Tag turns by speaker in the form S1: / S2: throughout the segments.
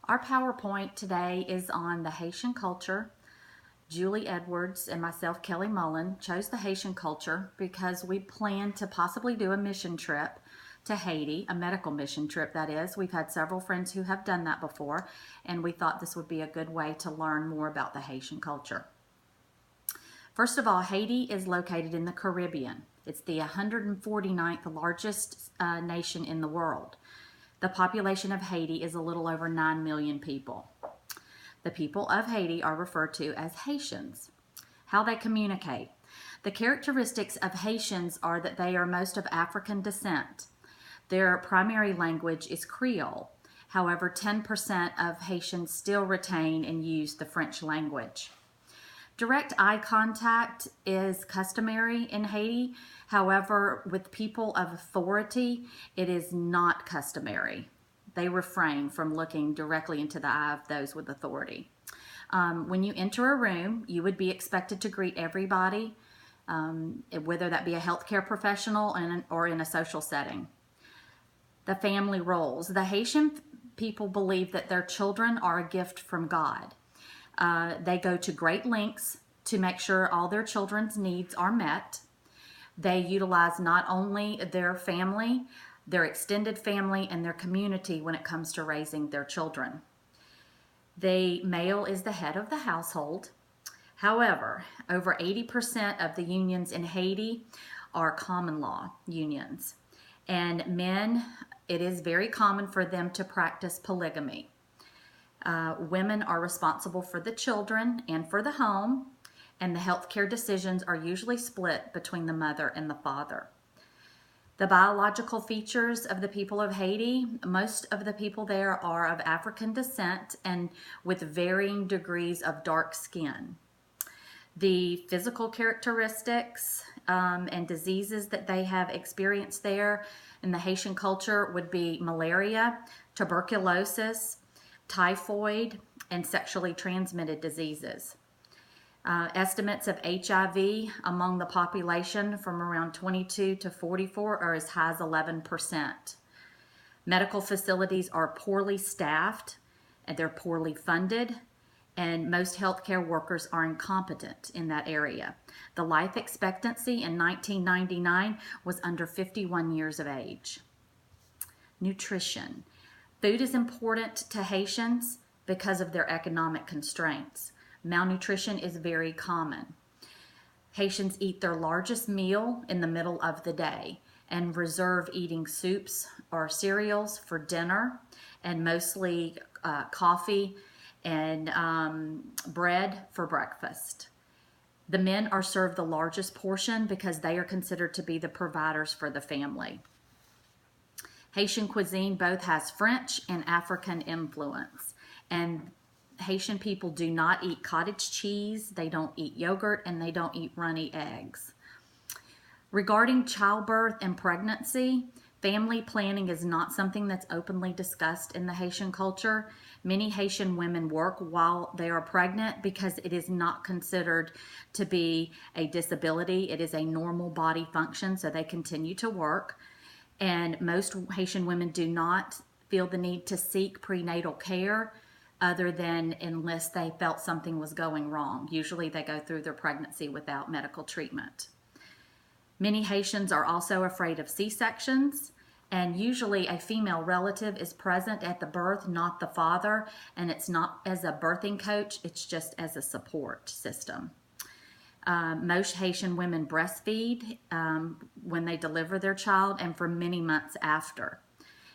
S1: Our PowerPoint today is on the Haitian culture. Julie Edwards and myself, Kelly Mullen, chose the Haitian culture because we plan to possibly do a mission trip to Haiti, a medical mission trip that is. We've had several friends who have done that before, and we thought this would be a good way to learn more about the Haitian culture. First of all, Haiti is located in the Caribbean. It's the 149th largest nation in the world. The population of Haiti is a little over 9 million people. The people of Haiti are referred to as Haitians. How they communicate. The characteristics of Haitians are that they are most of African descent. Their primary language is Creole. However, 10% of Haitians still retain and use the French language. Direct eye contact is customary in Haiti. However, with people of authority, it is not customary. They refrain from looking directly into the eye of those with authority. When you enter a room, you would be expected to greet everybody, whether that be a healthcare professional or in a social setting. The family roles. The Haitian people believe that their children are a gift from God. They go to great lengths to make sure all their children's needs are met. They utilize not only their family, their extended family, and their community when it comes to raising their children. The male is the head of the household. However, over 80% of the unions in Haiti are common law unions. And men, it is very common for them to practice polygamy. Women are responsible for the children and for the home, and the healthcare decisions are usually split between the mother and the father. The biological features of the people of Haiti, most of the people there are of African descent and with varying degrees of dark skin. The physical characteristics and diseases that they have experienced there in the Haitian culture would be malaria, tuberculosis, typhoid, and sexually transmitted diseases. Estimates of HIV among the population from around 22 to 44 are as high as 11%. Medical facilities are poorly staffed and they're poorly funded, and most healthcare workers are incompetent in that area. The life expectancy in 1999 was under 51 years of age. Nutrition. Food is important to Haitians because of their economic constraints. Malnutrition is very common. Haitians eat their largest meal in the middle of the day and reserve eating soups or cereals for dinner, and mostly coffee and bread for breakfast. The men are served the largest portion because they are considered to be the providers for the family. Haitian cuisine both has French and African influence, and Haitian people do not eat cottage cheese, they don't eat yogurt, and they don't eat runny eggs. Regarding childbirth and pregnancy, family planning is not something that's openly discussed in the Haitian culture. Many Haitian women work while they are pregnant because it is not considered to be a disability. It is a normal body function, so they continue to work. And most Haitian women do not feel the need to seek prenatal care other than unless they felt something was going wrong. Usually they go through their pregnancy without medical treatment. Many Haitians are also afraid of C-sections, and usually a female relative is present at the birth, not the father, and it's not as a birthing coach, it's just as a support system. Most Haitian women breastfeed when they deliver their child and for many months after.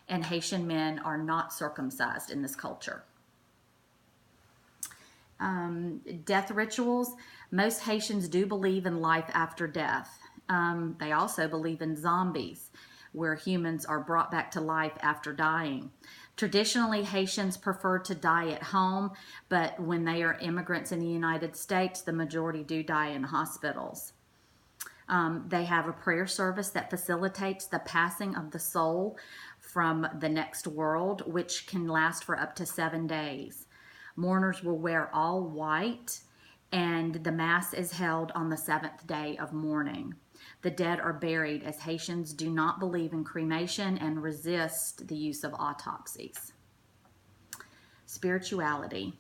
S1: And Haitian men are not circumcised in this culture. Death rituals. Most Haitians do believe in life after death. They also believe in zombies, where humans are brought back to life after dying. Traditionally, Haitians prefer to die at home, but when they are immigrants in the United States, the majority do die in hospitals. They have a prayer service that facilitates the passing of the soul from the next world, which can last for up to 7 days. Mourners will wear all white, and the Mass is held on the 7th day of mourning. The dead are buried, as Haitians do not believe in cremation and resist the use of autopsies. Spirituality.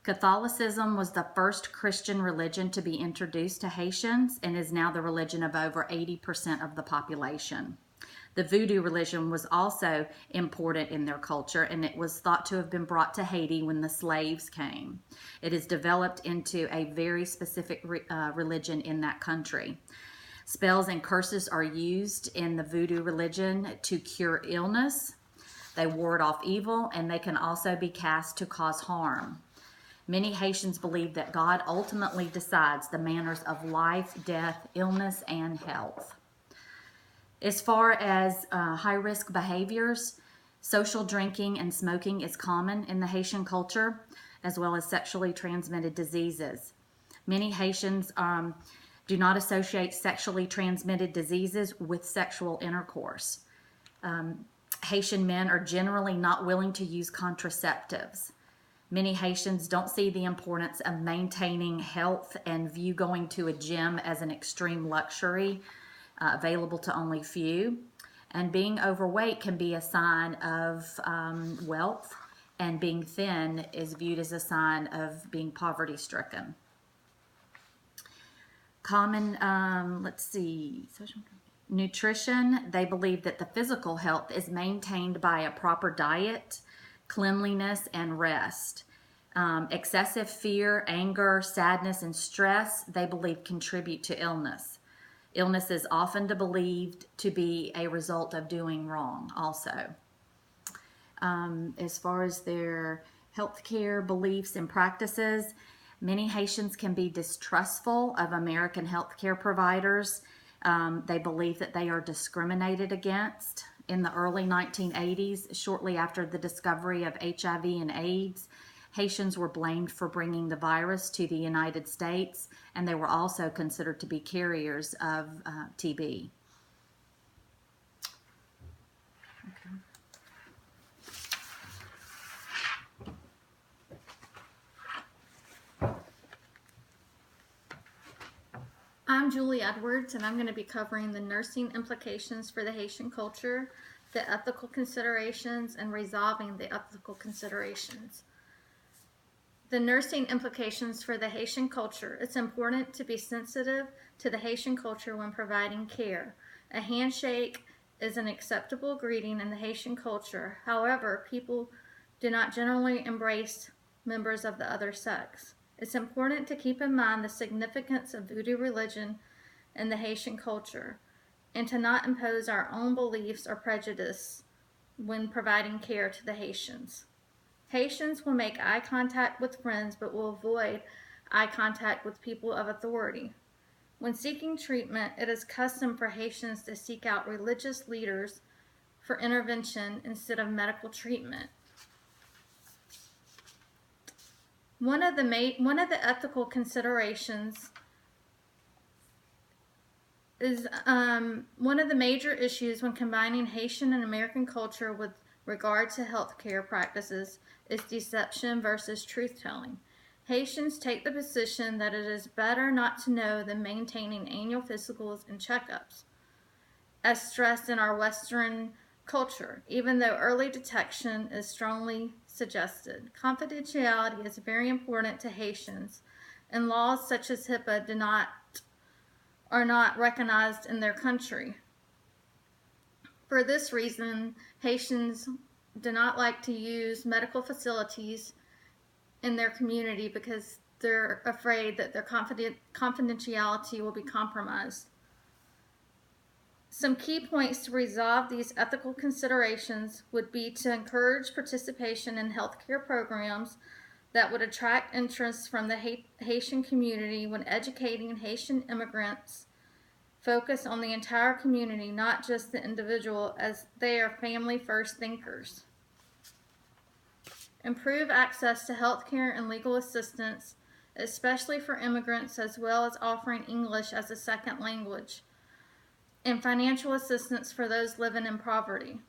S1: Catholicism was the first Christian religion to be introduced to Haitians and is now the religion of over 80% of the population. The voodoo religion was also important in their culture, and it was thought to have been brought to Haiti when the slaves came. It has developed into a very specific religion in that country. Spells and curses are used in the voodoo religion to cure illness. They ward off evil, and they can also be cast to cause harm. Many Haitians believe that God ultimately decides the manners of life, death, illness, and health. As far as high-risk behaviors, social drinking and smoking is common in the Haitian culture, as well as sexually transmitted diseases. Many Haitians do not associate sexually transmitted diseases with sexual intercourse. Haitian men are generally not willing to use contraceptives. Many Haitians don't see the importance of maintaining health and view going to a gym as an extreme luxury available to only few. And being overweight can be a sign of wealth, and being thin is viewed as a sign of being poverty stricken. Common, nutrition. They believe that the physical health is maintained by a proper diet, cleanliness, and rest. Excessive fear, anger, sadness, and stress, they believe, contribute to illness. Illness is often believed to be a result of doing wrong also. As far as their healthcare beliefs and practices, many Haitians can be distrustful of American healthcare providers. They believe that they are discriminated against. In the early 1980s, shortly after the discovery of HIV and AIDS, Haitians were blamed for bringing the virus to the United States, and they were also considered to be carriers of TB. Okay.
S2: I'm Julie Edwards, and I'm going to be covering the nursing implications for the Haitian culture, the ethical considerations, and resolving the ethical considerations. The nursing implications for the Haitian culture. It's important to be sensitive to the Haitian culture when providing care. A handshake is an acceptable greeting in the Haitian culture. However, people do not generally embrace members of the other sex. It's important to keep in mind the significance of voodoo religion in the Haitian culture and to not impose our own beliefs or prejudice when providing care to the Haitians. Haitians will make eye contact with friends but will avoid eye contact with people of authority. When seeking treatment, it is custom for Haitians to seek out religious leaders for intervention instead of medical treatment. One of the ethical considerations is one of the major issues when combining Haitian and American culture with regard to healthcare practices is deception versus truth-telling. Haitians take the position that it is better not to know than maintaining annual physicals and checkups, as stressed in our Western culture, even though early detection is strongly suggested. Confidentiality is very important to Haitians, and laws such as HIPAA are not recognized in their country. For this reason, Haitians do not like to use medical facilities in their community because they're afraid that their confidentiality will be compromised. Some key points to resolve these ethical considerations would be to encourage participation in healthcare programs that would attract interest from the Haitian community when educating Haitian immigrants. Focus on the entire community, not just the individual, as they are family-first thinkers. Improve access to healthcare and legal assistance, especially for immigrants, as well as offering English as a second language, and financial assistance for those living in poverty.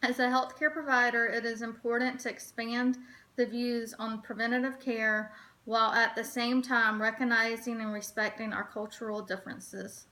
S2: As a healthcare provider, it is important to expand the views on preventative care while at the same time recognizing and respecting our cultural differences.